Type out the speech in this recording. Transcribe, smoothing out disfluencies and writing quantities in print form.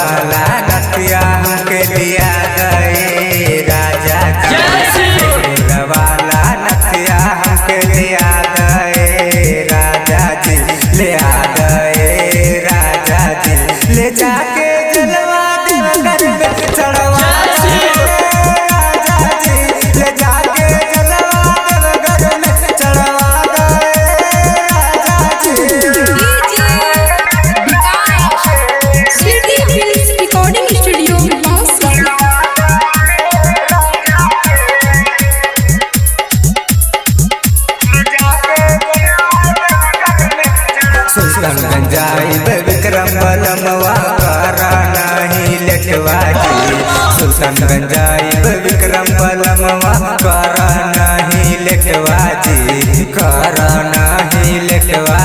वाला नथिया हमके दिया गए राजा जी। वाला नथिया हमके दिया गए राजा जी। ले आ गए राजा जी। ले जाके जलवा देवघर में चढ़वा राजा जी। ले जाके जलवा देवघर में चढ़वा राजा जी। रिकॉर्डिंग स्टूडियो सुल्तानगंज जाइब विक्रम बलमवा करा नहीं लेटवा जी। सुल्तानगंज जाइब विक्रम बलमवा करा नहीं लेटवा जी। करा नहीं लेटवा